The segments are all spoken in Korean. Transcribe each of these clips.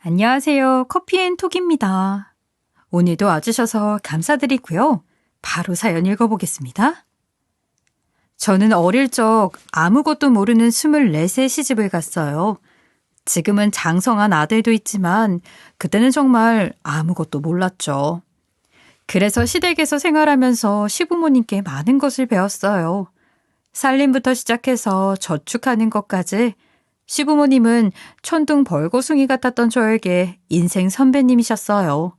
안녕하세요. 커피앤톡입니다. 오늘도 와주셔서 감사드리고요. 바로 사연 읽어보겠습니다. 저는 어릴 적 아무것도 모르는 24세 시집을 갔어요. 지금은 장성한 아들도 있지만 그때는 정말 아무것도 몰랐죠. 그래서 시댁에서 생활하면서 시부모님께 많은 것을 배웠어요. 살림부터 시작해서 저축하는 것까지. 시부모님은 천둥 벌거숭이 같았던 저에게 인생 선배님이셨어요.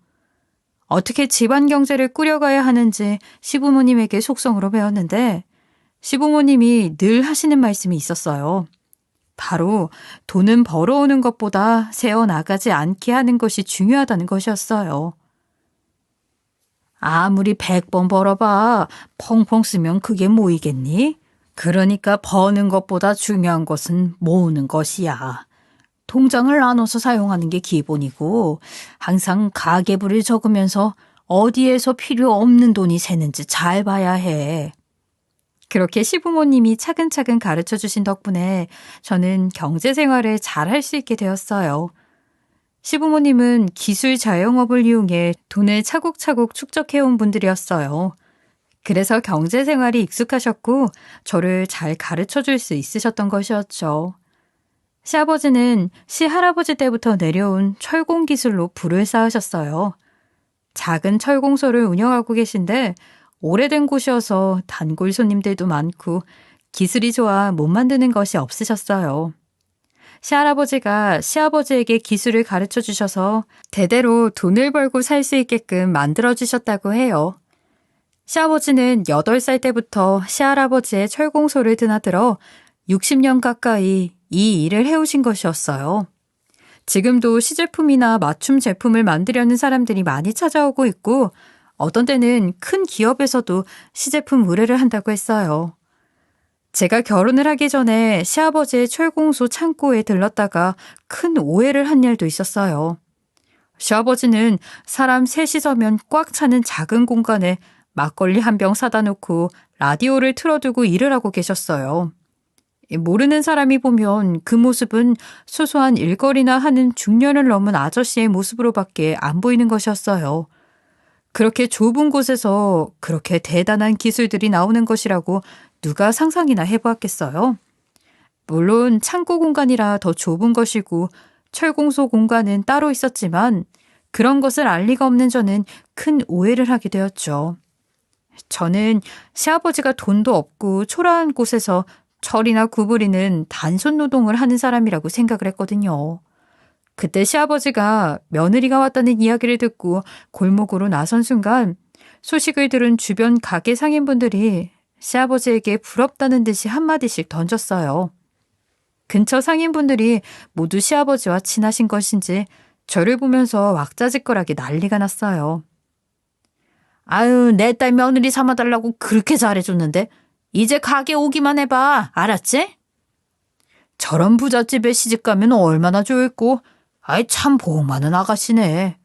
어떻게 집안 경제를 꾸려가야 하는지 시부모님에게 속성으로 배웠는데 시부모님이 늘 하시는 말씀이 있었어요. 바로 돈은 벌어오는 것보다 새어나가지 않게 하는 것이 중요하다는 것이었어요. 아무리 100번 벌어봐 펑펑 쓰면 그게 모이겠니? 그러니까 버는 것보다 중요한 것은 모으는 것이야. 통장을 나눠서 사용하는 게 기본이고 항상 가계부를 적으면서 어디에서 필요 없는 돈이 새는지 잘 봐야 해. 그렇게 시부모님이 차근차근 가르쳐 주신 덕분에 저는 경제생활을 잘 할 수 있게 되었어요. 시부모님은 기술 자영업을 이용해 돈을 차곡차곡 축적해온 분들이었어요. 그래서 경제생활이 익숙하셨고 저를 잘 가르쳐줄 수 있으셨던 것이었죠. 시아버지는 시할아버지 때부터 내려온 철공 기술로 부를 쌓으셨어요. 작은 철공소를 운영하고 계신데 오래된 곳이어서 단골 손님들도 많고 기술이 좋아 못 만드는 것이 없으셨어요. 시할아버지가 시아버지에게 기술을 가르쳐 주셔서 대대로 돈을 벌고 살 수 있게끔 만들어 주셨다고 해요. 시아버지는 8살 때부터 시할아버지의 철공소를 드나들어 60년 가까이 이 일을 해오신 것이었어요. 지금도 시제품이나 맞춤 제품을 만들려는 사람들이 많이 찾아오고 있고 어떤 때는 큰 기업에서도 시제품 의뢰를 한다고 했어요. 제가 결혼을 하기 전에 시아버지의 철공소 창고에 들렀다가 큰 오해를 한 일도 있었어요. 시아버지는 사람 셋이 서면 꽉 차는 작은 공간에 막걸리 한 병 사다 놓고 라디오를 틀어두고 일을 하고 계셨어요. 모르는 사람이 보면 그 모습은 소소한 일거리나 하는 중년을 넘은 아저씨의 모습으로밖에 안 보이는 것이었어요. 그렇게 좁은 곳에서 그렇게 대단한 기술들이 나오는 것이라고 누가 상상이나 해보았겠어요? 물론 창고 공간이라 더 좁은 것이고 철공소 공간은 따로 있었지만 그런 것을 알 리가 없는 저는 큰 오해를 하게 되었죠. 저는 시아버지가 돈도 없고 초라한 곳에서 철이나 구부리는 단손 노동을 하는 사람이라고 생각을 했거든요. 그때 시아버지가 며느리가 왔다는 이야기를 듣고 골목으로 나선 순간 소식을 들은 주변 가게 상인분들이 시아버지에게 부럽다는 듯이 한마디씩 던졌어요. 근처 상인분들이 모두 시아버지와 친하신 것인지 저를 보면서 왁자지껄하게 난리가 났어요. 아유, 내 딸 며느리 삼아달라고 그렇게 잘해줬는데 이제 가게 오기만 해봐. 알았지? 저런 부잣집에 시집가면 얼마나 좋을꼬. 아이 참 복 많은 아가씨네.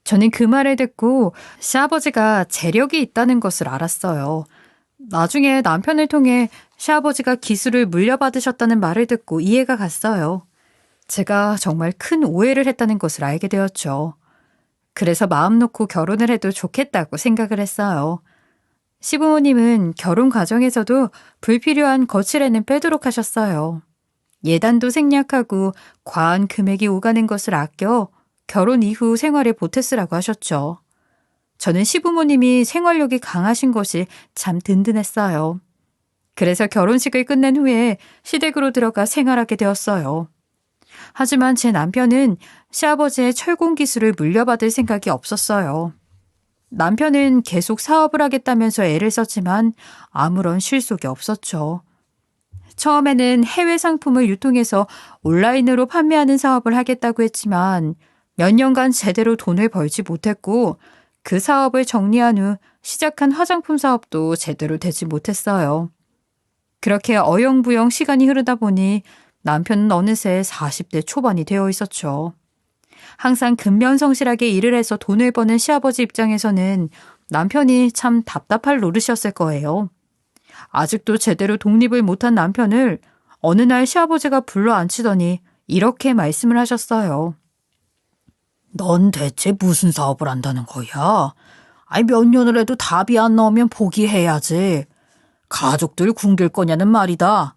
저는 그 말을 듣고 시아버지가 재력이 있다는 것을 알았어요. 나중에 남편을 통해 시아버지가 기술을 물려받으셨다는 말을 듣고 이해가 갔어요. 제가 정말 큰 오해를 했다는 것을 알게 되었죠. 그래서 마음 놓고 결혼을 해도 좋겠다고 생각을 했어요. 시부모님은 결혼 과정에서도 불필요한 거칠애는 빼도록 하셨어요. 예단도 생략하고 과한 금액이 오가는 것을 아껴 결혼 이후 생활에 보태쓰라고 하셨죠. 저는 시부모님이 생활력이 강하신 것이 참 든든했어요. 그래서 결혼식을 끝낸 후에 시댁으로 들어가 생활하게 되었어요. 하지만 제 남편은 시아버지의 철공 기술을 물려받을 생각이 없었어요. 남편은 계속 사업을 하겠다면서 애를 썼지만 아무런 실속이 없었죠. 처음에는 해외 상품을 유통해서 온라인으로 판매하는 사업을 하겠다고 했지만 몇 년간 제대로 돈을 벌지 못했고 그 사업을 정리한 후 시작한 화장품 사업도 제대로 되지 못했어요. 그렇게 어영부영 시간이 흐르다 보니 남편은 어느새 40대 초반이 되어 있었죠. 항상 근면성실하게 일을 해서 돈을 버는 시아버지 입장에서는 남편이 참 답답할 노릇이었을 거예요. 아직도 제대로 독립을 못한 남편을 어느 날 시아버지가 불러 앉히더니 이렇게 말씀을 하셨어요. 넌 대체 무슨 사업을 한다는 거야? 아니, 몇 년을 해도 답이 안 나오면 포기해야지. 가족들 굶길 거냐는 말이다.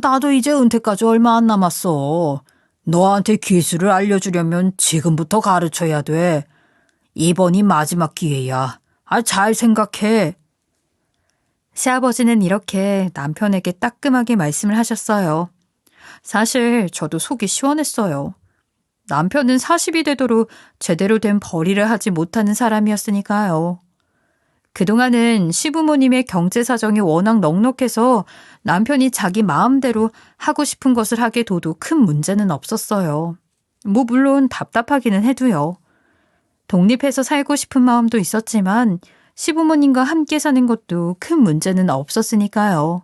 나도 이제 은퇴까지 얼마 안 남았어. 너한테 기술을 알려주려면 지금부터 가르쳐야 돼. 이번이 마지막 기회야. 잘 생각해. 시아버지는 이렇게 남편에게 따끔하게 말씀을 하셨어요. 사실 저도 속이 시원했어요. 남편은 40이 되도록 제대로 된 벌이를 하지 못하는 사람이었으니까요. 그동안은 시부모님의 경제 사정이 워낙 넉넉해서 남편이 자기 마음대로 하고 싶은 것을 하게 둬도 큰 문제는 없었어요. 물론 답답하기는 해도요. 독립해서 살고 싶은 마음도 있었지만 시부모님과 함께 사는 것도 큰 문제는 없었으니까요.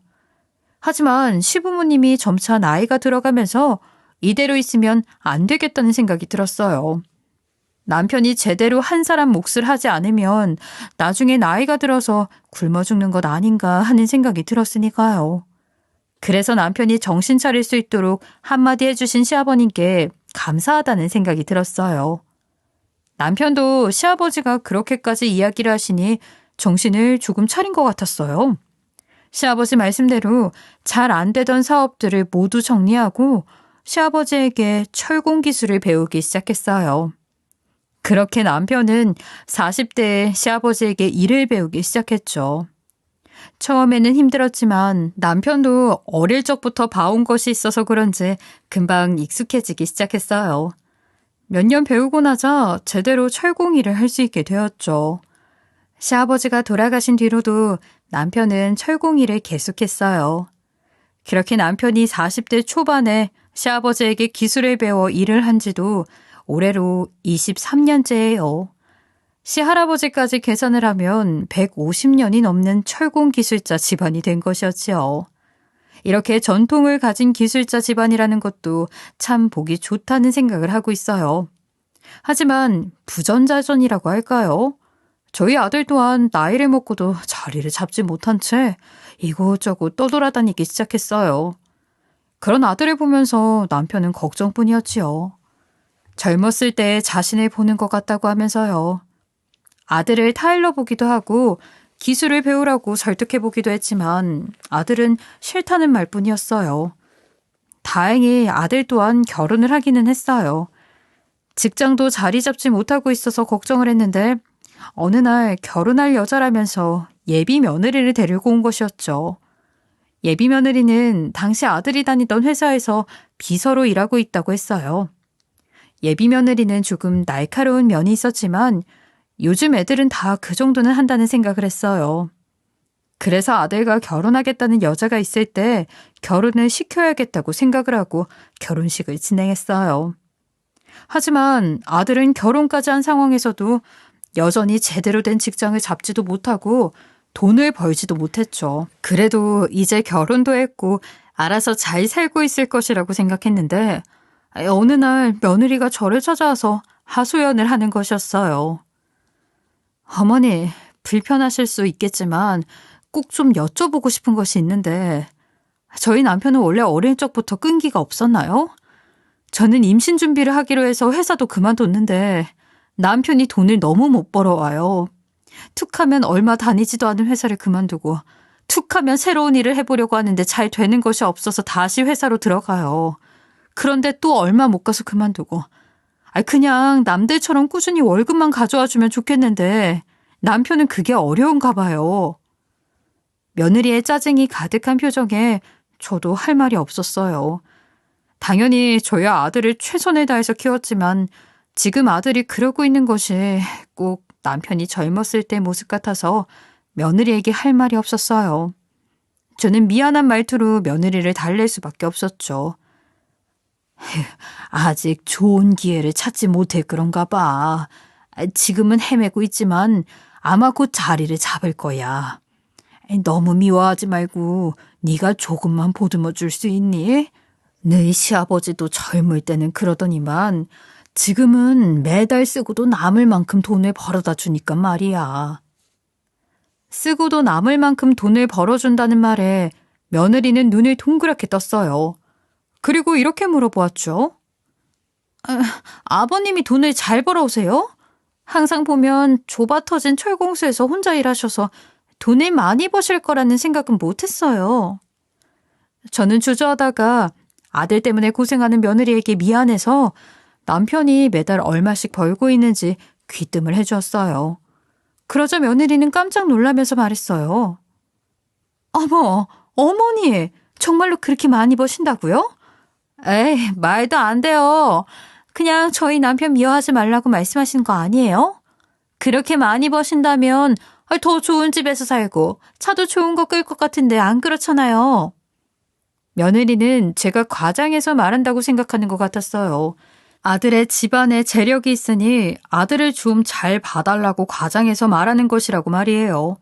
하지만 시부모님이 점차 나이가 들어가면서 이대로 있으면 안 되겠다는 생각이 들었어요. 남편이 제대로 한 사람 몫을 하지 않으면 나중에 나이가 들어서 굶어 죽는 것 아닌가 하는 생각이 들었으니까요. 그래서 남편이 정신 차릴 수 있도록 한마디 해주신 시아버님께 감사하다는 생각이 들었어요. 남편도 시아버지가 그렇게까지 이야기를 하시니 정신을 조금 차린 것 같았어요. 시아버지 말씀대로 잘 안 되던 사업들을 모두 정리하고 시아버지에게 철공 기술을 배우기 시작했어요. 그렇게 남편은 40대에 시아버지에게 일을 배우기 시작했죠. 처음에는 힘들었지만 남편도 어릴 적부터 봐온 것이 있어서 그런지 금방 익숙해지기 시작했어요. 몇 년 배우고 나자 제대로 철공 일을 할 수 있게 되었죠. 시아버지가 돌아가신 뒤로도 남편은 철공 일을 계속했어요. 그렇게 남편이 40대 초반에 시아버지에게 기술을 배워 일을 한 지도 올해로 23년째예요. 시할아버지까지 계산을 하면 150년이 넘는 철공 기술자 집안이 된 것이었지요. 이렇게 전통을 가진 기술자 집안이라는 것도 참 보기 좋다는 생각을 하고 있어요. 하지만 부전자전이라고 할까요? 저희 아들 또한 나이를 먹고도 자리를 잡지 못한 채 이곳저곳 떠돌아다니기 시작했어요. 그런 아들을 보면서 남편은 걱정뿐이었지요. 젊었을 때 자신을 보는 것 같다고 하면서요. 아들을 타일러 보기도 하고 기술을 배우라고 설득해보기도 했지만 아들은 싫다는 말뿐이었어요. 다행히 아들 또한 결혼을 하기는 했어요. 직장도 자리 잡지 못하고 있어서 걱정을 했는데 어느 날 결혼할 여자라면서 예비 며느리를 데리고 온 것이었죠. 예비 며느리는 당시 아들이 다니던 회사에서 비서로 일하고 있다고 했어요. 예비 며느리는 조금 날카로운 면이 있었지만 요즘 애들은 다 그 정도는 한다는 생각을 했어요. 그래서 아들과 결혼하겠다는 여자가 있을 때 결혼을 시켜야겠다고 생각을 하고 결혼식을 진행했어요. 하지만 아들은 결혼까지 한 상황에서도 여전히 제대로 된 직장을 잡지도 못하고 돈을 벌지도 못했죠. 그래도 이제 결혼도 했고 알아서 잘 살고 있을 것이라고 생각했는데 어느 날 며느리가 저를 찾아와서 하소연을 하는 것이었어요. 어머니, 불편하실 수 있겠지만 꼭 좀 여쭤보고 싶은 것이 있는데 저희 남편은 원래 어릴 적부터 끈기가 없었나요? 저는 임신 준비를 하기로 해서 회사도 그만뒀는데 남편이 돈을 너무 못 벌어와요. 툭하면 얼마 다니지도 않은 회사를 그만두고 툭하면 새로운 일을 해보려고 하는데 잘 되는 것이 없어서 다시 회사로 들어가요. 그런데 또 얼마 못 가서 그만두고 그냥 남들처럼 꾸준히 월급만 가져와주면 좋겠는데 남편은 그게 어려운가 봐요. 며느리의 짜증이 가득한 표정에 저도 할 말이 없었어요. 당연히 저희 아들을 최선을 다해서 키웠지만 지금 아들이 그러고 있는 것이 꼭 남편이 젊었을 때 모습 같아서 며느리에게 할 말이 없었어요. 저는 미안한 말투로 며느리를 달랠 수밖에 없었죠. 아직 좋은 기회를 찾지 못해 그런가 봐. 지금은 헤매고 있지만 아마 곧 자리를 잡을 거야. 너무 미워하지 말고 네가 조금만 보듬어 줄 수 있니? 너희 시아버지도 젊을 때는 그러더니만 지금은 매달 쓰고도 남을 만큼 돈을 벌어다 주니까 말이야. 쓰고도 남을 만큼 돈을 벌어준다는 말에 며느리는 눈을 동그랗게 떴어요. 그리고 이렇게 물어보았죠. 아버님이 돈을 잘 벌어오세요? 항상 보면 좁아 터진 철공소에서 혼자 일하셔서 돈을 많이 버실 거라는 생각은 못했어요. 저는 주저하다가 아들 때문에 고생하는 며느리에게 미안해서 남편이 매달 얼마씩 벌고 있는지 귀뜸을 해주었어요. 그러자 며느리는 깜짝 놀라면서 말했어요. 어머, 어머니, 정말로 그렇게 많이 버신다고요? 에이, 말도 안 돼요. 그냥 저희 남편 미워하지 말라고 말씀하시는 거 아니에요? 그렇게 많이 버신다면 더 좋은 집에서 살고 차도 좋은 거 끌 것 같은데 안 그렇잖아요. 며느리는 제가 과장해서 말한다고 생각하는 것 같았어요. 아들의 집안에 재력이 있으니 아들을 좀 잘 봐달라고 과장해서 말하는 것이라고 말이에요.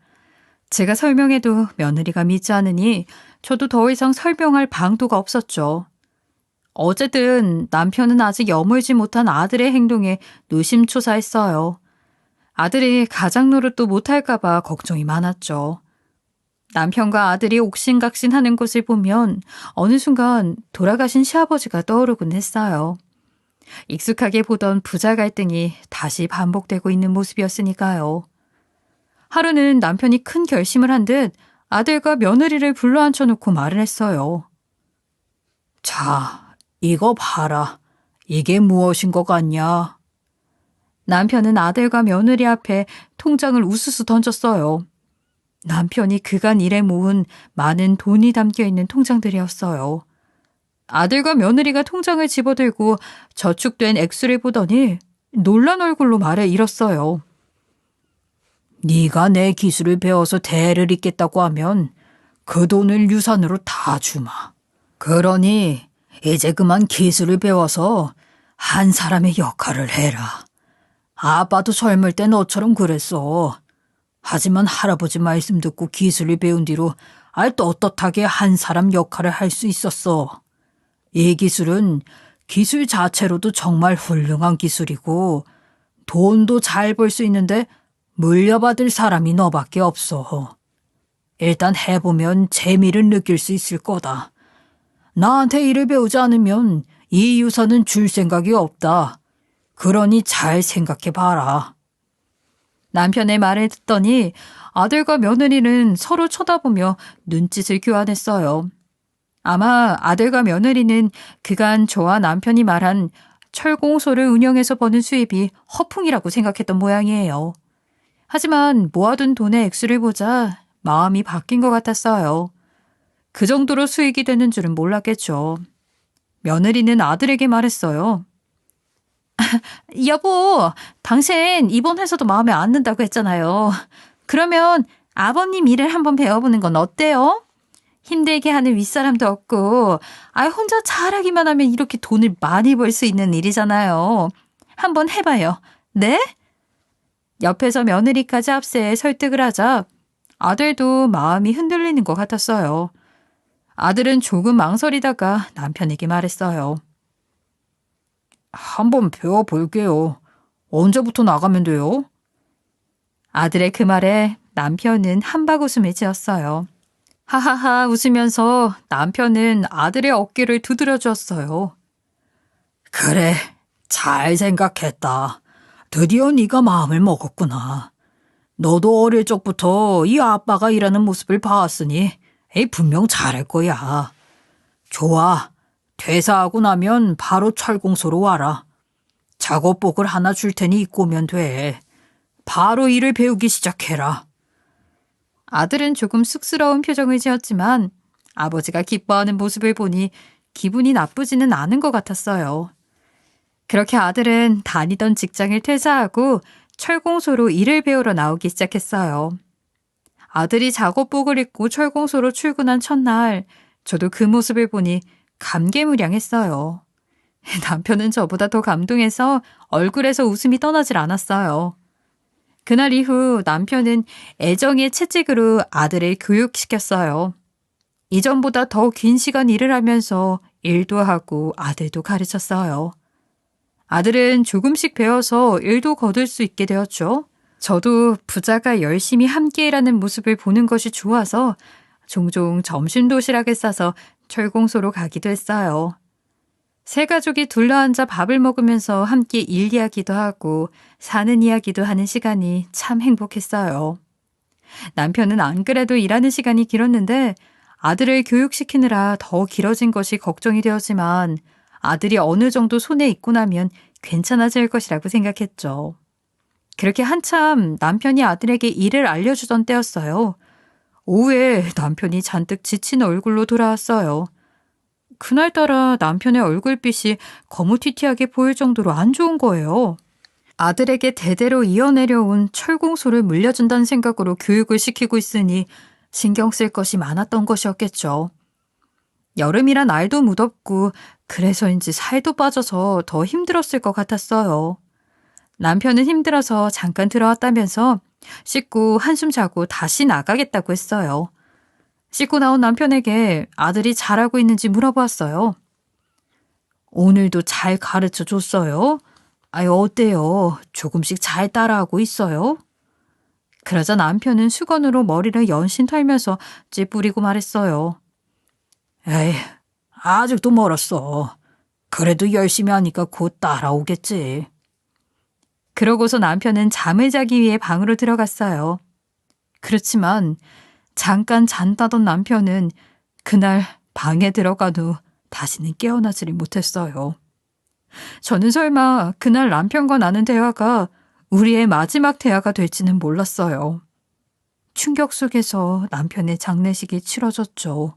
제가 설명해도 며느리가 믿지 않으니 저도 더 이상 설명할 방도가 없었죠. 어쨌든 남편은 아직 여물지 못한 아들의 행동에 노심초사했어요. 아들이 가장 노릇도 못할까 봐 걱정이 많았죠. 남편과 아들이 옥신각신하는 것을 보면 어느 순간 돌아가신 시아버지가 떠오르곤 했어요. 익숙하게 보던 부자 갈등이 다시 반복되고 있는 모습이었으니까요. 하루는 남편이 큰 결심을 한 듯 아들과 며느리를 불러앉혀놓고 말을 했어요. 자, 이거 봐라. 이게 무엇인 것 같냐? 남편은 아들과 며느리 앞에 통장을 우수수 던졌어요. 남편이 그간 일에 모은 많은 돈이 담겨있는 통장들이었어요. 아들과 며느리가 통장을 집어들고 저축된 액수를 보더니 놀란 얼굴로 말을 잃었어요. 네가 내 기술을 배워서 대를 잇겠다고 하면 그 돈을 유산으로 다 주마. 그러니 이제 그만 기술을 배워서 한 사람의 역할을 해라. 아빠도 젊을 때 너처럼 그랬어. 하지만 할아버지 말씀 듣고 기술을 배운 뒤로 떳떳하게 한 사람 역할을 할 수 있었어. 이 기술은 기술 자체로도 정말 훌륭한 기술이고 돈도 잘 벌 수 있는데 물려받을 사람이 너밖에 없어. 일단 해보면 재미를 느낄 수 있을 거다. 나한테 일을 배우지 않으면 이 유산은 줄 생각이 없다. 그러니 잘 생각해봐라. 남편의 말을 듣더니 아들과 며느리는 서로 쳐다보며 눈짓을 교환했어요. 아마 아들과 며느리는 그간 저와 남편이 말한 철공소를 운영해서 버는 수입이 허풍이라고 생각했던 모양이에요. 하지만 모아둔 돈의 액수를 보자 마음이 바뀐 것 같았어요. 그 정도로 수익이 되는 줄은 몰랐겠죠. 며느리는 아들에게 말했어요. 여보, 당신 이번 회사도 마음에 안 든다고 했잖아요. 그러면 아버님 일을 한번 배워보는 건 어때요? 힘들게 하는 윗사람도 없고 혼자 잘하기만 하면 이렇게 돈을 많이 벌 수 있는 일이잖아요. 한번 해봐요. 네? 옆에서 며느리까지 합세해 설득을 하자 아들도 마음이 흔들리는 것 같았어요. 아들은 조금 망설이다가 남편에게 말했어요. 한번 배워볼게요. 언제부터 나가면 돼요? 아들의 그 말에 남편은 한박 웃음을 지었어요. 하하하 웃으면서 남편은 아들의 어깨를 두드려 주었어요. 그래, 잘 생각했다. 드디어 네가 마음을 먹었구나. 너도 어릴 적부터 이 아빠가 일하는 모습을 봐왔으니 분명 잘할 거야. 좋아. 퇴사하고 나면 바로 철공소로 와라. 작업복을 하나 줄 테니 입고 오면 돼. 바로 일을 배우기 시작해라. 아들은 조금 쑥스러운 표정을 지었지만 아버지가 기뻐하는 모습을 보니 기분이 나쁘지는 않은 것 같았어요. 그렇게 아들은 다니던 직장을 퇴사하고 철공소로 일을 배우러 나오기 시작했어요. 아들이 작업복을 입고 철공소로 출근한 첫날 저도 그 모습을 보니 감개무량했어요. 남편은 저보다 더 감동해서 얼굴에서 웃음이 떠나질 않았어요. 그날 이후 남편은 애정의 채찍으로 아들을 교육시켰어요. 이전보다 더 긴 시간 일을 하면서 일도 하고 아들도 가르쳤어요. 아들은 조금씩 배워서 일도 거둘 수 있게 되었죠. 저도 부자가 열심히 함께 일하는 모습을 보는 것이 좋아서 종종 점심 도시락을 싸서 철공소로 가기도 했어요. 세 가족이 둘러앉아 밥을 먹으면서 함께 일 이야기도 하고 사는 이야기도 하는 시간이 참 행복했어요. 남편은 안 그래도 일하는 시간이 길었는데 아들을 교육시키느라 더 길어진 것이 걱정이 되었지만 아들이 어느 정도 손에 익고 나면 괜찮아질 것이라고 생각했죠. 그렇게 한참 남편이 아들에게 일을 알려주던 때였어요. 오후에 남편이 잔뜩 지친 얼굴로 돌아왔어요. 그날따라 남편의 얼굴빛이 거무튀튀하게 보일 정도로 안 좋은 거예요. 아들에게 대대로 이어내려온 철공소를 물려준다는 생각으로 교육을 시키고 있으니 신경 쓸 것이 많았던 것이었겠죠. 여름이라 날도 무덥고 그래서인지 살도 빠져서 더 힘들었을 것 같았어요. 남편은 힘들어서 잠깐 들어왔다면서 씻고 한숨 자고 다시 나가겠다고 했어요. 씻고 나온 남편에게 아들이 잘하고 있는지 물어보았어요. 오늘도 잘 가르쳐 줬어요? 아유, 어때요? 조금씩 잘 따라하고 있어요? 그러자 남편은 수건으로 머리를 연신 털면서 찌푸리고 말했어요. 에이, 아직도 멀었어. 그래도 열심히 하니까 곧 따라오겠지. 그러고서 남편은 잠을 자기 위해 방으로 들어갔어요. 그렇지만 잠깐 잔다던 남편은 그날 방에 들어간 후 다시는 깨어나지를 못했어요. 저는 설마 그날 남편과 나눈 대화가 우리의 마지막 대화가 될지는 몰랐어요. 충격 속에서 남편의 장례식이 치러졌죠.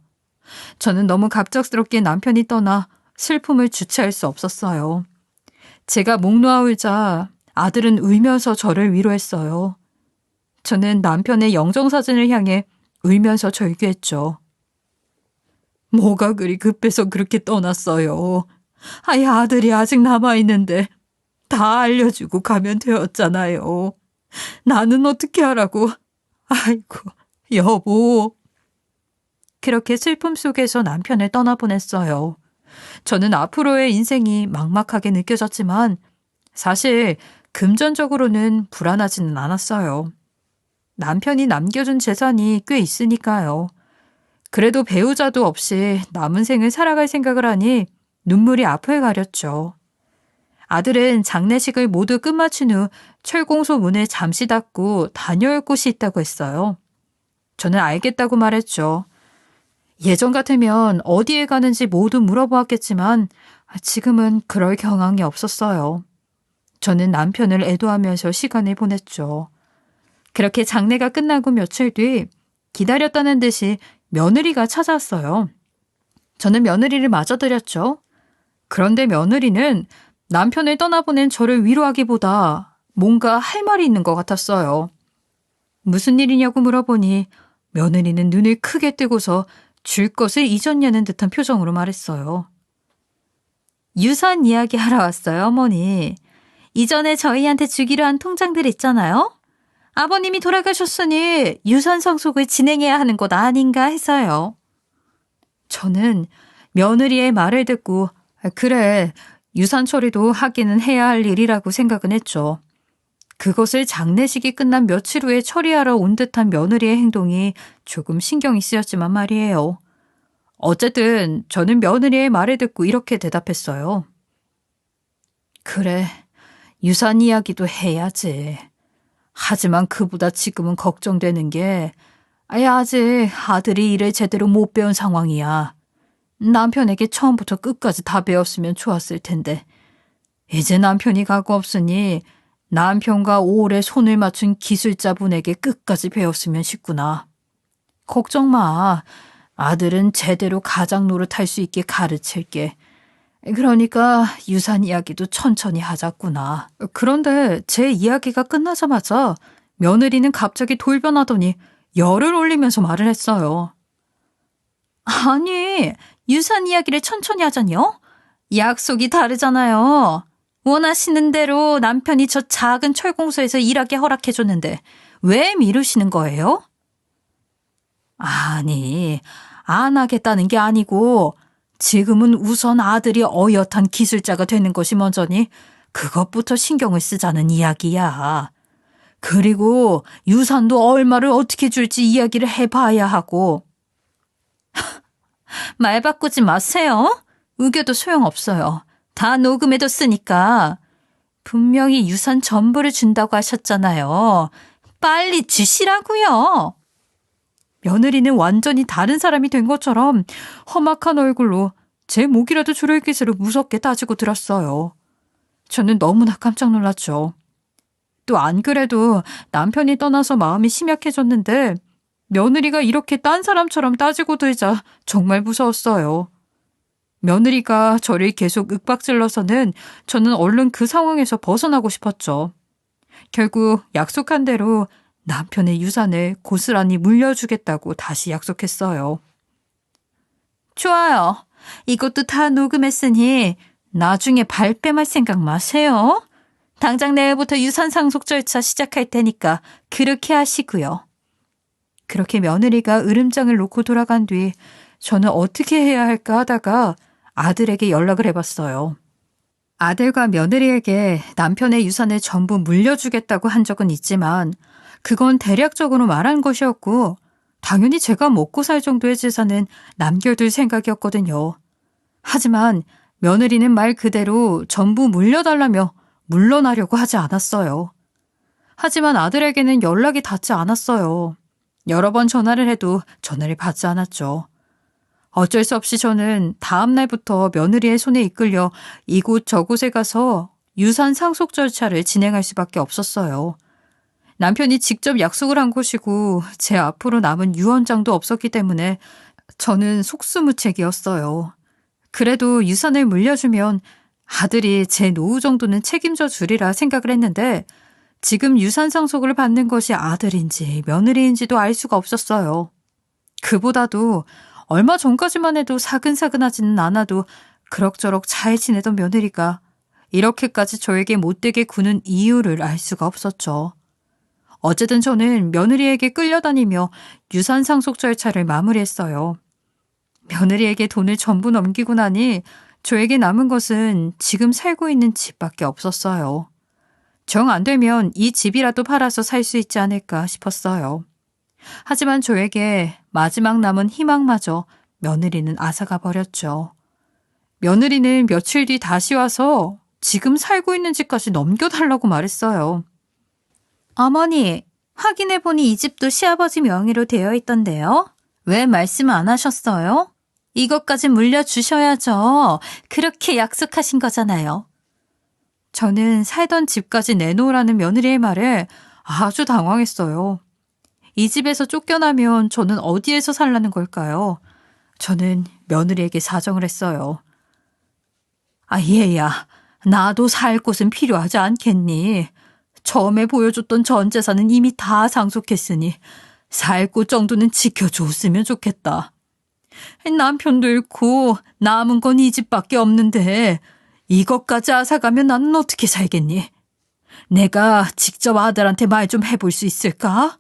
저는 너무 갑작스럽게 남편이 떠나 슬픔을 주체할 수 없었어요. 제가 목 놓아 울자 아들은 울면서 저를 위로했어요. 저는 남편의 영정사진을 향해 울면서 절규했죠. 뭐가 그리 급해서 그렇게 떠났어요. 아이, 아들이 아직 남아있는데 다 알려주고 가면 되었잖아요. 나는 어떻게 하라고. 아이고, 여보. 그렇게 슬픔 속에서 남편을 떠나보냈어요. 저는 앞으로의 인생이 막막하게 느껴졌지만 사실 금전적으로는 불안하지는 않았어요. 남편이 남겨준 재산이 꽤 있으니까요. 그래도 배우자도 없이 남은 생을 살아갈 생각을 하니 눈물이 앞을 가렸죠. 아들은 장례식을 모두 끝마친 후 철공소 문을 잠시 닫고 다녀올 곳이 있다고 했어요. 저는 알겠다고 말했죠. 예전 같으면 어디에 가는지 모두 물어보았겠지만 지금은 그럴 경황이 없었어요. 저는 남편을 애도하면서 시간을 보냈죠. 그렇게 장례가 끝나고 며칠 뒤 기다렸다는 듯이 며느리가 찾아왔어요. 저는 며느리를 맞아드렸죠. 그런데 며느리는 남편을 떠나보낸 저를 위로하기보다 뭔가 할 말이 있는 것 같았어요. 무슨 일이냐고 물어보니 며느리는 눈을 크게 뜨고서 줄 것을 잊었냐는 듯한 표정으로 말했어요. 유산 이야기 하러 왔어요, 어머니. 이전에 저희한테 주기로 한 통장들 있잖아요. 아버님이 돌아가셨으니 유산 상속을 진행해야 하는 것 아닌가 해서요. 저는 며느리의 말을 듣고 그래, 유산 처리도 하기는 해야 할 일이라고 생각은 했죠. 그것을 장례식이 끝난 며칠 후에 처리하러 온 듯한 며느리의 행동이 조금 신경이 쓰였지만 말이에요. 어쨌든 저는 며느리의 말을 듣고 이렇게 대답했어요. 그래, 유산 이야기도 해야지. 하지만 그보다 지금은 걱정되는 게 아직 아들이 일을 제대로 못 배운 상황이야. 남편에게 처음부터 끝까지 다 배웠으면 좋았을 텐데 이제 남편이 가고 없으니 남편과 오래 손을 맞춘 기술자분에게 끝까지 배웠으면 싶구나. 걱정 마. 아들은 제대로 가장 노릇할 수 있게 가르칠게. 그러니까 유산 이야기도 천천히 하자꾸나. 그런데 제 이야기가 끝나자마자 며느리는 갑자기 돌변하더니 열을 올리면서 말을 했어요. 아니, 유산 이야기를 천천히 하자니요? 약속이 다르잖아요. 원하시는 대로 남편이 저 작은 철공소에서 일하게 허락해줬는데 왜 미루시는 거예요? 아니, 안 하겠다는 게 아니고 지금은 우선 아들이 어엿한 기술자가 되는 것이 먼저니 그것부터 신경을 쓰자는 이야기야. 그리고 유산도 얼마를 어떻게 줄지 이야기를 해봐야 하고. 말 바꾸지 마세요. 우겨도 소용없어요. 다 녹음해뒀으니까. 분명히 유산 전부를 준다고 하셨잖아요. 빨리 주시라고요. 며느리는 완전히 다른 사람이 된 것처럼 험악한 얼굴로 제 목이라도 조를 기세로 무섭게 따지고 들었어요. 저는 너무나 깜짝 놀랐죠. 또 안 그래도 남편이 떠나서 마음이 심약해졌는데 며느리가 이렇게 딴 사람처럼 따지고 들자 정말 무서웠어요. 며느리가 저를 계속 윽박질러서는 저는 얼른 그 상황에서 벗어나고 싶었죠. 결국 약속한 대로 남편의 유산을 고스란히 물려주겠다고 다시 약속했어요. 좋아요. 이것도 다 녹음했으니 나중에 발뺌할 생각 마세요. 당장 내일부터 유산 상속 절차 시작할 테니까 그렇게 하시고요. 그렇게 며느리가 으름장을 놓고 돌아간 뒤 저는 어떻게 해야 할까 하다가 아들에게 연락을 해봤어요. 아들과 며느리에게 남편의 유산을 전부 물려주겠다고 한 적은 있지만 그건 대략적으로 말한 것이었고 당연히 제가 먹고 살 정도의 재산은 남겨둘 생각이었거든요. 하지만 며느리는 말 그대로 전부 물려달라며 물러나려고 하지 않았어요. 하지만 아들에게는 연락이 닿지 않았어요. 여러 번 전화를 해도 전화를 받지 않았죠. 어쩔 수 없이 저는 다음 날부터 며느리의 손에 이끌려 이곳 저곳에 가서 유산 상속 절차를 진행할 수밖에 없었어요. 남편이 직접 약속을 한 것이고 제 앞으로 남은 유언장도 없었기 때문에 저는 속수무책이었어요. 그래도 유산을 물려주면 아들이 제 노후 정도는 책임져 주리라 생각을 했는데 지금 유산 상속을 받는 것이 아들인지 며느리인지도 알 수가 없었어요. 그보다도 얼마 전까지만 해도 사근사근하지는 않아도 그럭저럭 잘 지내던 며느리가 이렇게까지 저에게 못되게 구는 이유를 알 수가 없었죠. 어쨌든 저는 며느리에게 끌려다니며 유산 상속 절차를 마무리했어요. 며느리에게 돈을 전부 넘기고 나니 저에게 남은 것은 지금 살고 있는 집밖에 없었어요. 정 안 되면 이 집이라도 팔아서 살 수 있지 않을까 싶었어요. 하지만 저에게 마지막 남은 희망마저 며느리는 앗아가 버렸죠. 며느리는 며칠 뒤 다시 와서 지금 살고 있는 집까지 넘겨달라고 말했어요. 어머니, 확인해보니 이 집도 시아버지 명의로 되어 있던데요? 왜 말씀 안 하셨어요? 이것까지 물려주셔야죠. 그렇게 약속하신 거잖아요. 저는 살던 집까지 내놓으라는 며느리의 말에 아주 당황했어요. 이 집에서 쫓겨나면 저는 어디에서 살라는 걸까요? 저는 며느리에게 사정을 했어요. 아, 얘야, 나도 살 곳은 필요하지 않겠니? 처음에 보여줬던 전 재산은 이미 다 상속했으니 살 곳 정도는 지켜줬으면 좋겠다. 남편도 잃고 남은 건 이 집밖에 없는데 이것까지 앗아가면 나는 어떻게 살겠니? 내가 직접 아들한테 말 좀 해볼 수 있을까?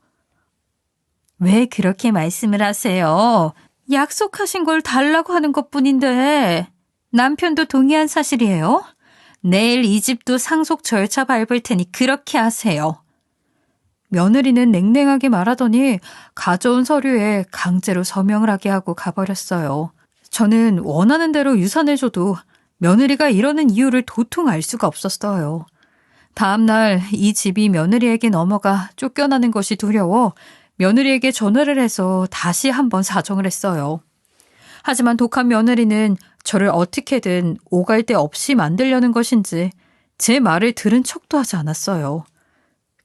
왜 그렇게 말씀을 하세요? 약속하신 걸 달라고 하는 것뿐인데 남편도 동의한 사실이에요? 내일 이 집도 상속 절차 밟을 테니 그렇게 하세요. 며느리는 냉랭하게 말하더니 가져온 서류에 강제로 서명을 하게 하고 가버렸어요. 저는 원하는 대로 유산을 줘도 며느리가 이러는 이유를 도통 알 수가 없었어요. 다음 날 이 집이 며느리에게 넘어가 쫓겨나는 것이 두려워 며느리에게 전화를 해서 다시 한번 사정을 했어요. 하지만 독한 며느리는 저를 어떻게든 오갈 데 없이 만들려는 것인지 제 말을 들은 척도 하지 않았어요.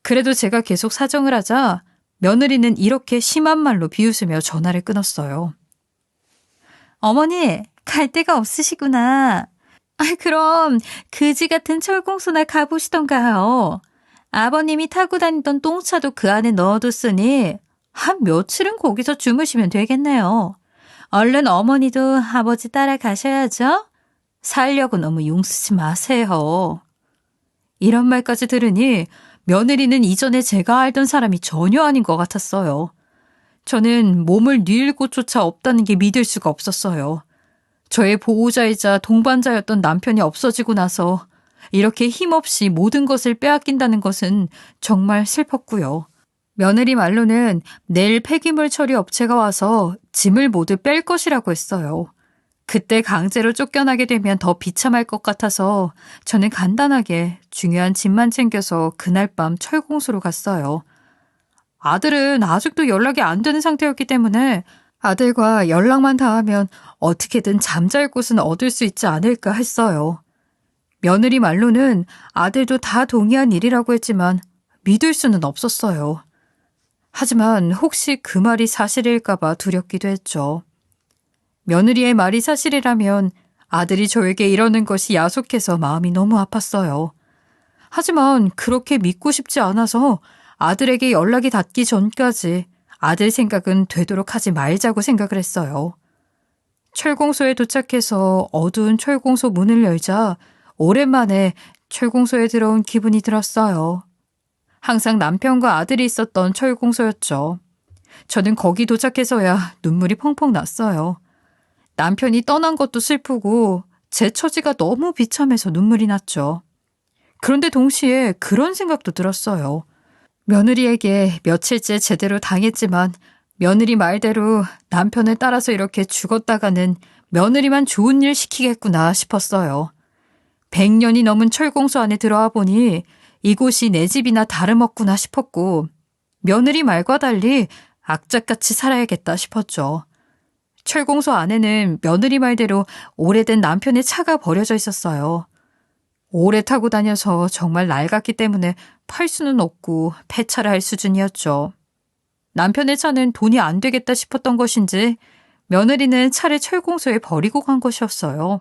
그래도 제가 계속 사정을 하자 며느리는 이렇게 심한 말로 비웃으며 전화를 끊었어요. 어머니, 갈 데가 없으시구나. 그럼 그지 같은 철공소나 가보시던가요. 아버님이 타고 다니던 똥차도 그 안에 넣어뒀으니 한 며칠은 거기서 주무시면 되겠네요. 얼른 어머니도 아버지 따라가셔야죠. 살려고 너무 용쓰지 마세요. 이런 말까지 들으니 며느리는 이전에 제가 알던 사람이 전혀 아닌 것 같았어요. 저는 몸을 뉘을 곳조차 없다는 게 믿을 수가 없었어요. 저의 보호자이자 동반자였던 남편이 없어지고 나서 이렇게 힘없이 모든 것을 빼앗긴다는 것은 정말 슬펐고요. 며느리 말로는 내일 폐기물 처리 업체가 와서 짐을 모두 뺄 것이라고 했어요. 그때 강제로 쫓겨나게 되면 더 비참할 것 같아서 저는 간단하게 중요한 짐만 챙겨서 그날 밤 철공소로 갔어요. 아들은 아직도 연락이 안 되는 상태였기 때문에 아들과 연락만 닿으면 어떻게든 잠잘 곳은 얻을 수 있지 않을까 했어요. 며느리 말로는 아들도 다 동의한 일이라고 했지만 믿을 수는 없었어요. 하지만 혹시 그 말이 사실일까봐 두렵기도 했죠. 며느리의 말이 사실이라면 아들이 저에게 이러는 것이 야속해서 마음이 너무 아팠어요. 하지만 그렇게 믿고 싶지 않아서 아들에게 연락이 닿기 전까지 아들 생각은 되도록 하지 말자고 생각을 했어요. 철공소에 도착해서 어두운 철공소 문을 열자 오랜만에 철공소에 들어온 기분이 들었어요. 항상 남편과 아들이 있었던 철공소였죠. 저는 거기 도착해서야 눈물이 펑펑 났어요. 남편이 떠난 것도 슬프고 제 처지가 너무 비참해서 눈물이 났죠. 그런데 동시에 그런 생각도 들었어요. 며느리에게 며칠째 제대로 당했지만 며느리 말대로 남편을 따라서 이렇게 죽었다가는 며느리만 좋은 일 시키겠구나 싶었어요. 100년이 넘은 철공소 안에 들어와 보니 이곳이 내 집이나 다름없구나 싶었고 며느리 말과 달리 악착같이 살아야겠다 싶었죠. 철공소 안에는 며느리 말대로 오래된 남편의 차가 버려져 있었어요. 오래 타고 다녀서 정말 낡았기 때문에 팔 수는 없고 폐차를 할 수준이었죠. 남편의 차는 돈이 안 되겠다 싶었던 것인지 며느리는 차를 철공소에 버리고 간 것이었어요.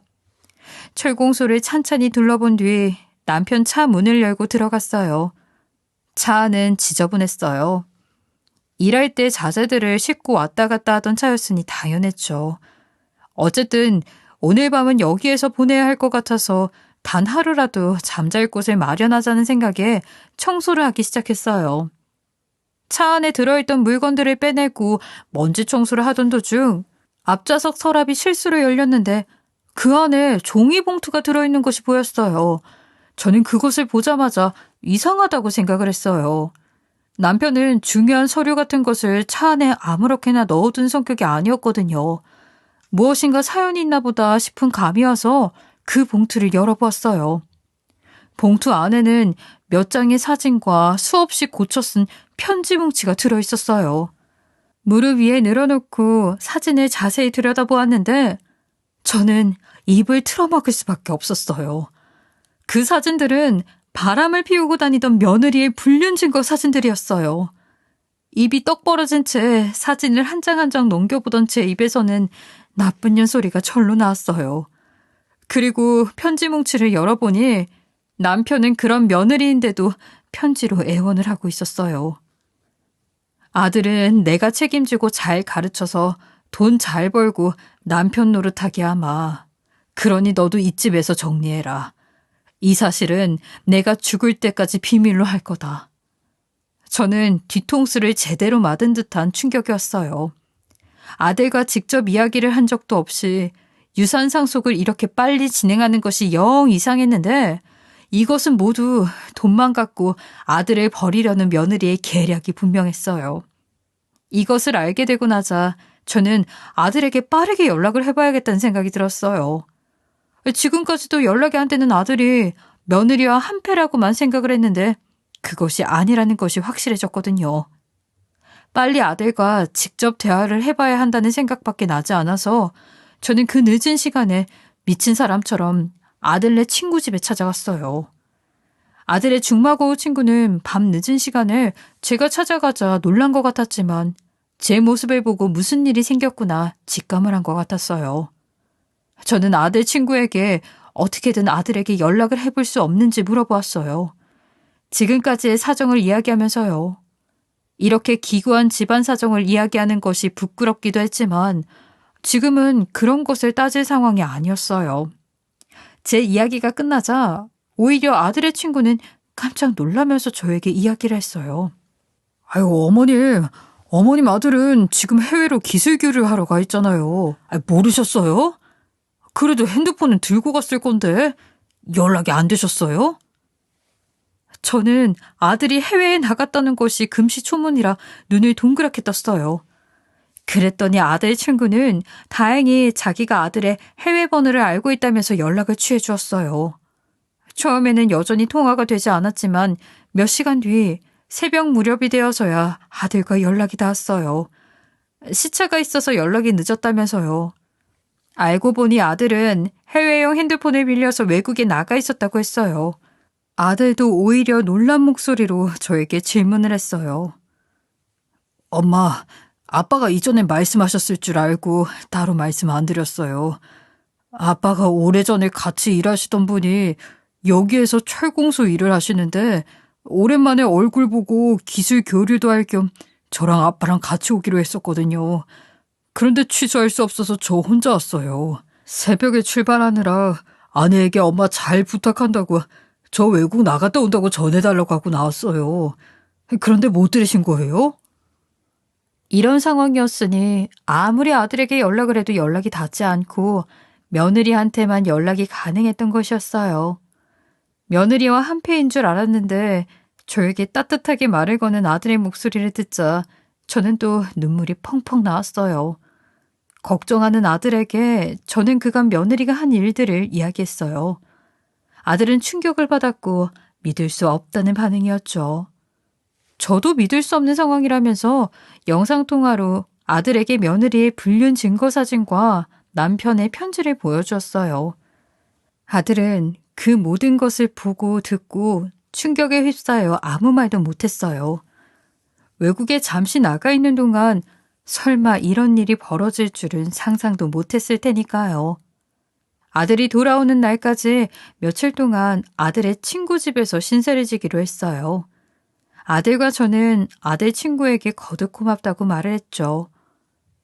철공소를 찬찬히 둘러본 뒤 남편 차 문을 열고 들어갔어요. 차 안은 지저분했어요. 일할 때 자재들을 싣고 왔다 갔다 하던 차였으니 당연했죠. 어쨌든 오늘 밤은 여기에서 보내야 할 것 같아서 단 하루라도 잠잘 곳을 마련하자는 생각에 청소를 하기 시작했어요. 차 안에 들어있던 물건들을 빼내고 먼지 청소를 하던 도중 앞좌석 서랍이 실수로 열렸는데 그 안에 종이봉투가 들어있는 것이 보였어요. 저는 그것을 보자마자 이상하다고 생각을 했어요. 남편은 중요한 서류 같은 것을 차 안에 아무렇게나 넣어둔 성격이 아니었거든요. 무엇인가 사연이 있나 보다 싶은 감이 와서 그 봉투를 열어보았어요. 봉투 안에는 몇 장의 사진과 수없이 고쳐 쓴 편지 뭉치가 들어있었어요. 무릎 위에 늘어놓고 사진을 자세히 들여다보았는데 저는 입을 틀어막을 수밖에 없었어요. 그 사진들은 바람을 피우고 다니던 며느리의 불륜 증거 사진들이었어요. 입이 떡 벌어진 채 사진을 한 장 한 장 넘겨보던 제 입에서는 나쁜 년 소리가 절로 나왔어요. 그리고 편지 뭉치를 열어보니 남편은 그런 며느리인데도 편지로 애원을 하고 있었어요. 아들은 내가 책임지고 잘 가르쳐서 돈 잘 벌고 남편 노릇하게 하마. 그러니 너도 이 집에서 정리해라. 이 사실은 내가 죽을 때까지 비밀로 할 거다. 저는 뒤통수를 제대로 맞은 듯한 충격이었어요. 아들과 직접 이야기를 한 적도 없이 유산 상속을 이렇게 빨리 진행하는 것이 영 이상했는데 이것은 모두 돈만 갖고 아들을 버리려는 며느리의 계략이 분명했어요. 이것을 알게 되고 나자 저는 아들에게 빠르게 연락을 해봐야겠다는 생각이 들었어요. 지금까지도 연락이 안 되는 아들이 며느리와 한패라고만 생각을 했는데 그것이 아니라는 것이 확실해졌거든요. 빨리 아들과 직접 대화를 해봐야 한다는 생각밖에 나지 않아서 저는 그 늦은 시간에 미친 사람처럼 아들네 친구 집에 찾아갔어요. 아들의 중마고우 친구는 밤 늦은 시간에 제가 찾아가자 놀란 것 같았지만 제 모습을 보고 무슨 일이 생겼구나 직감을 한 것 같았어요. 저는 아들 친구에게 어떻게든 아들에게 연락을 해볼 수 없는지 물어보았어요. 지금까지의 사정을 이야기하면서요. 이렇게 기구한 집안 사정을 이야기하는 것이 부끄럽기도 했지만 지금은 그런 것을 따질 상황이 아니었어요. 제 이야기가 끝나자 오히려 아들의 친구는 깜짝 놀라면서 저에게 이야기를 했어요. 아유, 어머님 아들은 지금 해외로 기술 교류를 하러 가 있잖아요. 모르셨어요? 그래도 핸드폰은 들고 갔을 건데 연락이 안 되셨어요? 저는 아들이 해외에 나갔다는 것이 금시초문이라 눈을 동그랗게 떴어요. 그랬더니 아들 친구는 다행히 자기가 아들의 해외 번호를 알고 있다면서 연락을 취해 주었어요. 처음에는 여전히 통화가 되지 않았지만 몇 시간 뒤 새벽 무렵이 되어서야 아들과 연락이 닿았어요. 시차가 있어서 연락이 늦었다면서요. 알고 보니 아들은 해외용 핸드폰을 빌려서 외국에 나가 있었다고 했어요. 아들도 오히려 놀란 목소리로 저에게 질문을 했어요. 엄마, 아빠가 이전에 말씀하셨을 줄 알고 따로 말씀 안 드렸어요. 아빠가 오래전에 같이 일하시던 분이 여기에서 철공소 일을 하시는데 오랜만에 얼굴 보고 기술 교류도 할 겸 저랑 아빠랑 같이 오기로 했었거든요. 그런데 취소할 수 없어서 저 혼자 왔어요. 새벽에 출발하느라 아내에게 엄마 잘 부탁한다고 저 외국 나갔다 온다고 전해달라고 하고 나왔어요. 그런데 못 들으신 거예요? 이런 상황이었으니 아무리 아들에게 연락을 해도 연락이 닿지 않고 며느리한테만 연락이 가능했던 것이었어요. 며느리와 한패인 줄 알았는데 저에게 따뜻하게 말을 거는 아들의 목소리를 듣자 저는 또 눈물이 펑펑 나왔어요. 걱정하는 아들에게 저는 그간 며느리가 한 일들을 이야기했어요. 아들은 충격을 받았고 믿을 수 없다는 반응이었죠. 저도 믿을 수 없는 상황이라면서 영상통화로 아들에게 며느리의 불륜 증거 사진과 남편의 편지를 보여주었어요. 아들은 그 모든 것을 보고 듣고 충격에 휩싸여 아무 말도 못했어요. 외국에 잠시 나가 있는 동안 설마 이런 일이 벌어질 줄은 상상도 못했을 테니까요. 아들이 돌아오는 날까지 며칠 동안 아들의 친구 집에서 신세를 지기로 했어요. 아들과 저는 아들 친구에게 거듭 고맙다고 말을 했죠.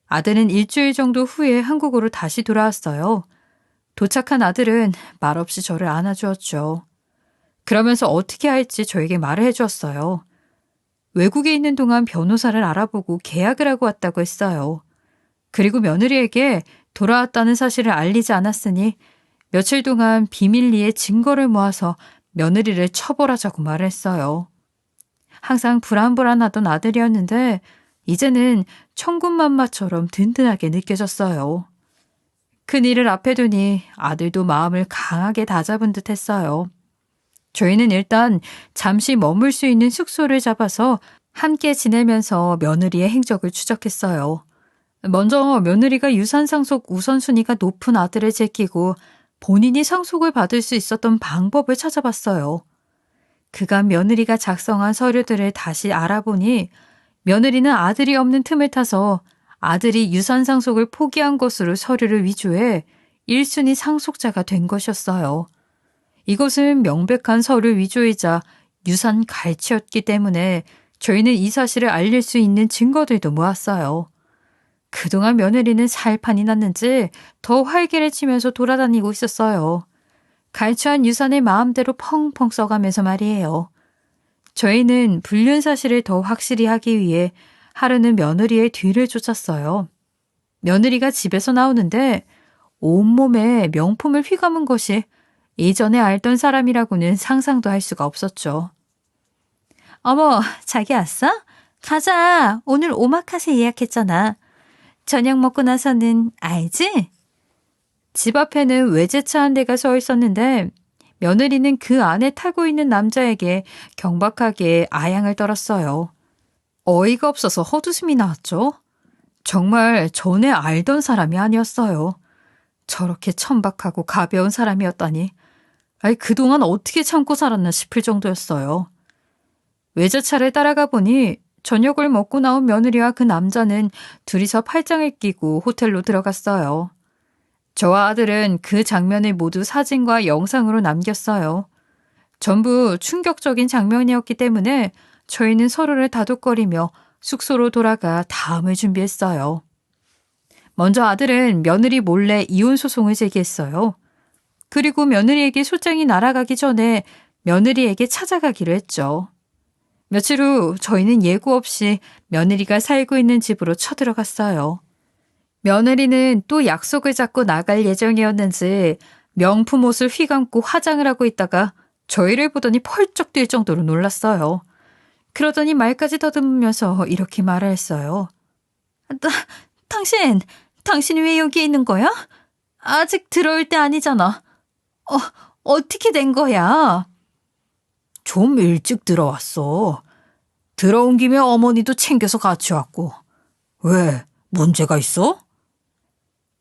아들은 일주일 정도 후에 한국으로 다시 돌아왔어요. 도착한 아들은 말없이 저를 안아주었죠. 그러면서 어떻게 할지 저에게 말을 해주었어요. 외국에 있는 동안 변호사를 알아보고 계약을 하고 왔다고 했어요. 그리고 며느리에게 돌아왔다는 사실을 알리지 않았으니 며칠 동안 비밀리에 증거를 모아서 며느리를 처벌하자고 말했어요. 항상 불안불안하던 아들이었는데 이제는 천군만마처럼 든든하게 느껴졌어요. 큰일을 앞에 두니 아들도 마음을 강하게 다잡은 듯 했어요. 저희는 일단 잠시 머물 수 있는 숙소를 잡아서 함께 지내면서 며느리의 행적을 추적했어요. 먼저 며느리가 유산 상속 우선순위가 높은 아들을 제끼고 본인이 상속을 받을 수 있었던 방법을 찾아봤어요. 그간 며느리가 작성한 서류들을 다시 알아보니 며느리는 아들이 없는 틈을 타서 아들이 유산 상속을 포기한 것으로 서류를 위조해 1순위 상속자가 된 것이었어요. 이것은 명백한 서류 위조이자 유산 갈취였기 때문에 저희는 이 사실을 알릴 수 있는 증거들도 모았어요. 그동안 며느리는 살판이 났는지 더 활개를 치면서 돌아다니고 있었어요. 갈취한 유산을 마음대로 펑펑 써가면서 말이에요. 저희는 불륜 사실을 더 확실히 하기 위해 하루는 며느리의 뒤를 쫓았어요. 며느리가 집에서 나오는데 온몸에 명품을 휘감은 것이 예전에 알던 사람이라고는 상상도 할 수가 없었죠. 어머, 자기 왔어? 가자. 오늘 오마카세 예약했잖아. 저녁 먹고 나서는 알지? 집 앞에는 외제차 한 대가 서 있었는데 며느리는 그 안에 타고 있는 남자에게 경박하게 아양을 떨었어요. 어이가 없어서 헛웃음이 나왔죠. 정말 전에 알던 사람이 아니었어요. 저렇게 천박하고 가벼운 사람이었다니. 그동안 어떻게 참고 살았나 싶을 정도였어요. 외제차를 따라가 보니 저녁을 먹고 나온 며느리와 그 남자는 둘이서 팔짱을 끼고 호텔로 들어갔어요. 저와 아들은 그 장면을 모두 사진과 영상으로 남겼어요. 전부 충격적인 장면이었기 때문에 저희는 서로를 다독거리며 숙소로 돌아가 다음을 준비했어요. 먼저 아들은 며느리 몰래 이혼 소송을 제기했어요. 그리고 며느리에게 소장이 날아가기 전에 며느리에게 찾아가기로 했죠. 며칠 후 저희는 예고 없이 며느리가 살고 있는 집으로 쳐들어갔어요. 며느리는 또 약속을 잡고 나갈 예정이었는지 명품 옷을 휘감고 화장을 하고 있다가 저희를 보더니 펄쩍 뛸 정도로 놀랐어요. 그러더니 말까지 더듬으면서 이렇게 말을 했어요. 당신이 왜 여기 있는 거야? 아직 들어올 때 아니잖아. 어떻게 된 거야? 좀 일찍 들어왔어. 들어온 김에 어머니도 챙겨서 같이 왔고. 왜? 문제가 있어?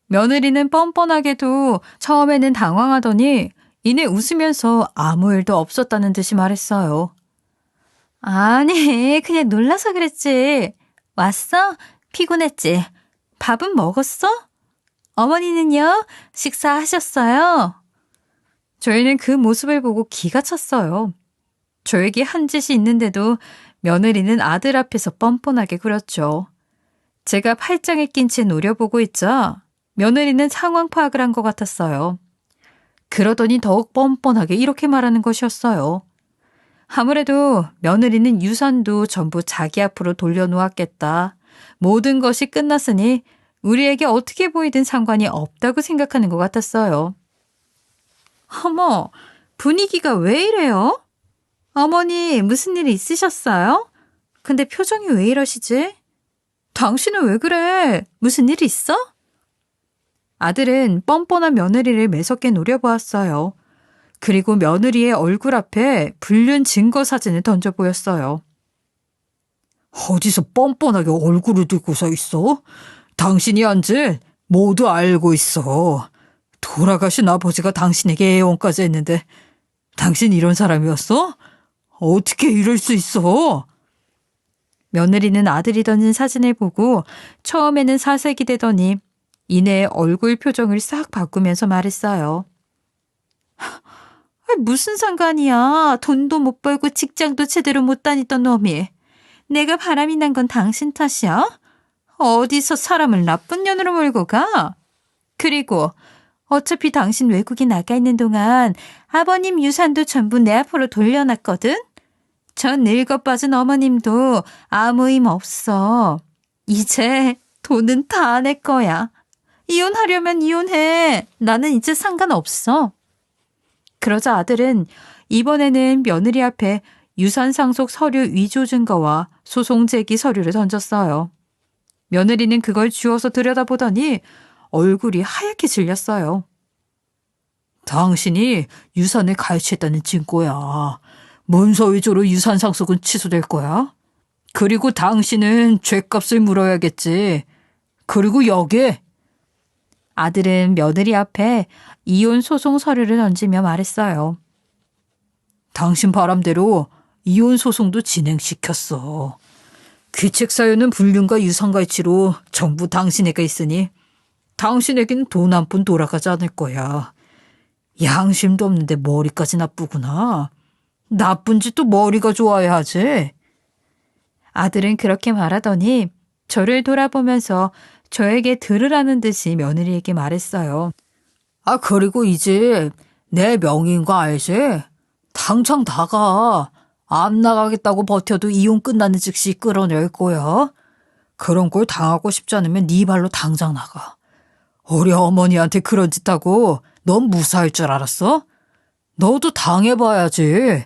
며느리는 뻔뻔하게도 처음에는 당황하더니 이내 웃으면서 아무 일도 없었다는 듯이 말했어요. 아니, 그냥 놀라서 그랬지. 왔어? 피곤했지? 밥은 먹었어? 어머니는요? 식사하셨어요? 저희는 그 모습을 보고 기가 찼어요. 저에게 한 짓이 있는데도 며느리는 아들 앞에서 뻔뻔하게 굴었죠. 제가 팔짱에 낀 채 노려보고 있자 며느리는 상황 파악을 한 것 같았어요. 그러더니 더욱 뻔뻔하게 이렇게 말하는 것이었어요. 아무래도 며느리는 유산도 전부 자기 앞으로 돌려놓았겠다. 모든 것이 끝났으니 우리에게 어떻게 보이든 상관이 없다고 생각하는 것 같았어요. 어머, 분위기가 왜 이래요? 어머니, 무슨 일 있으셨어요? 근데 표정이 왜 이러시지? 당신은 왜 그래? 무슨 일 있어? 아들은 뻔뻔한 며느리를 매섭게 노려보았어요. 그리고 며느리의 얼굴 앞에 불륜 증거 사진을 던져 보였어요. 어디서 뻔뻔하게 얼굴을 들고 서 있어? 당신이 한 짓 모두 알고 있어. 돌아가신 아버지가 당신에게 애원까지 했는데 당신 이런 사람이었어? 어떻게 이럴 수 있어? 며느리는 아들이 던진 사진을 보고 처음에는 사색이 되더니 이내 얼굴 표정을 싹 바꾸면서 말했어요. 무슨 상관이야. 돈도 못 벌고 직장도 제대로 못 다니던 놈이. 내가 바람이 난 건 당신 탓이야? 어디서 사람을 나쁜 년으로 몰고 가? 그리고 어차피 당신 외국에 나가 있는 동안 아버님 유산도 전부 내 앞으로 돌려놨거든? 저 늙어 빠진 어머님도 아무 힘 없어. 이제 돈은 다 내 거야. 이혼하려면 이혼해. 나는 이제 상관없어. 그러자 아들은 이번에는 며느리 앞에 유산 상속 서류 위조 증거와 소송 제기 서류를 던졌어요. 며느리는 그걸 쥐어서 들여다보더니 얼굴이 하얗게 질렸어요. 당신이 유산을 가해했다는 증거야. 문서 위조로 유산 상속은 취소될 거야. 그리고 당신은 죗값을 물어야겠지. 그리고 여기에. 아들은 며느리 앞에 이혼 소송 서류를 던지며 말했어요. 당신 바람대로 이혼 소송도 진행시켰어. 귀책 사유는 불륜과 유산가치로 전부 당신에게 있으니 당신에겐 돈 한 푼 돌아가지 않을 거야. 양심도 없는데 머리까지 나쁘구나. 나쁜 짓도 머리가 좋아야 하지. 아들은 그렇게 말하더니 저를 돌아보면서 저에게 들으라는 듯이 며느리에게 말했어요. 그리고 이제 내 명의인 거 알지? 당장 나가. 안 나가겠다고 버텨도 이혼 끝나는 즉시 끌어낼 거야. 그런 걸 당하고 싶지 않으면 네 발로 당장 나가. 우리 어머니한테 그런 짓 하고 넌 무사할 줄 알았어? 너도 당해봐야지.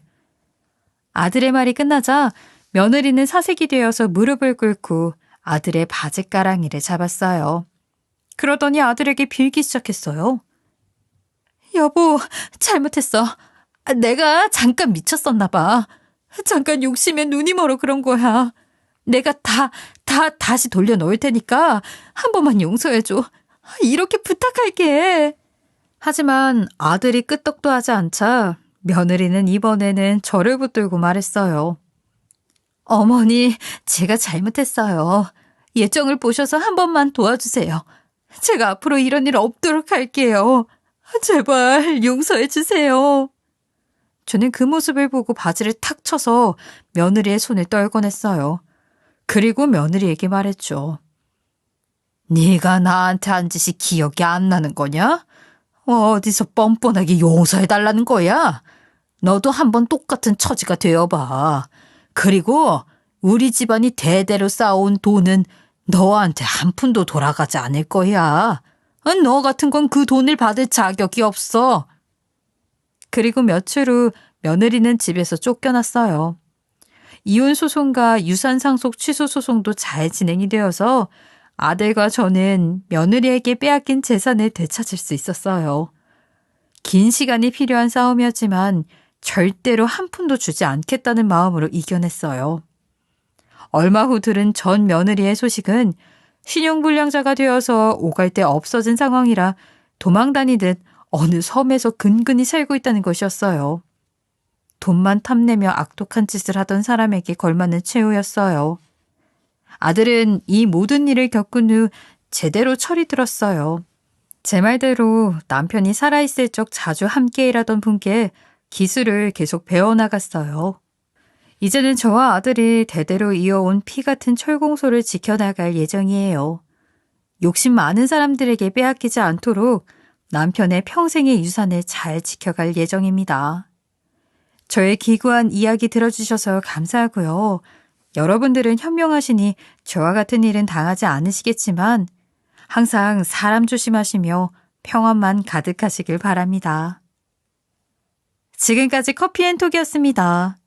아들의 말이 끝나자 며느리는 사색이 되어서 무릎을 꿇고 아들의 바지가랑이를 잡았어요. 그러더니 아들에게 빌기 시작했어요. 여보, 잘못했어. 내가 잠깐 미쳤었나 봐. 잠깐 욕심에 눈이 멀어 그런 거야. 내가 다시 돌려놓을 테니까 한 번만 용서해줘. 이렇게 부탁할게. 하지만 아들이 끄떡도 하지 않자 며느리는 이번에는 저를 붙들고 말했어요. 어머니, 제가 잘못했어요. 예정을 보셔서 한 번만 도와주세요. 제가 앞으로 이런 일 없도록 할게요. 제발 용서해 주세요. 저는 그 모습을 보고 바지를 탁 쳐서 며느리의 손을 떨궈냈어요. 그리고 며느리에게 말했죠. 네가 나한테 한 짓이 기억이 안 나는 거냐? 어디서 뻔뻔하게 용서해달라는 거야? 너도 한번 똑같은 처지가 되어봐. 그리고 우리 집안이 대대로 쌓아온 돈은 너한테 한 푼도 돌아가지 않을 거야. 너 같은 건 그 돈을 받을 자격이 없어. 그리고 며칠 후 며느리는 집에서 쫓겨났어요. 이혼 소송과 유산 상속 취소 소송도 잘 진행이 되어서 아들과 저는 며느리에게 빼앗긴 재산을 되찾을 수 있었어요. 긴 시간이 필요한 싸움이었지만 절대로 한 푼도 주지 않겠다는 마음으로 이겨냈어요. 얼마 후 들은 전 며느리의 소식은 신용불량자가 되어서 오갈 데 없어진 상황이라 도망 다니듯 어느 섬에서 근근히 살고 있다는 것이었어요. 돈만 탐내며 악독한 짓을 하던 사람에게 걸맞는 최후였어요. 아들은 이 모든 일을 겪은 후 제대로 철이 들었어요. 제 말대로 남편이 살아있을 적 자주 함께 일하던 분께 기술을 계속 배워나갔어요. 이제는 저와 아들이 대대로 이어온 피 같은 철공소를 지켜나갈 예정이에요. 욕심 많은 사람들에게 빼앗기지 않도록 남편의 평생의 유산을 잘 지켜갈 예정입니다. 저의 기구한 이야기 들어주셔서 감사하고요. 여러분들은 현명하시니 저와 같은 일은 당하지 않으시겠지만 항상 사람 조심하시며 평안만 가득하시길 바랍니다. 지금까지 커피앤톡이었습니다.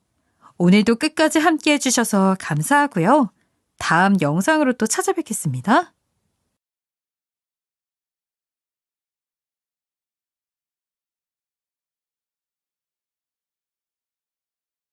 오늘도 끝까지 함께 해주셔서 감사하고요. 다음 영상으로 또 찾아뵙겠습니다.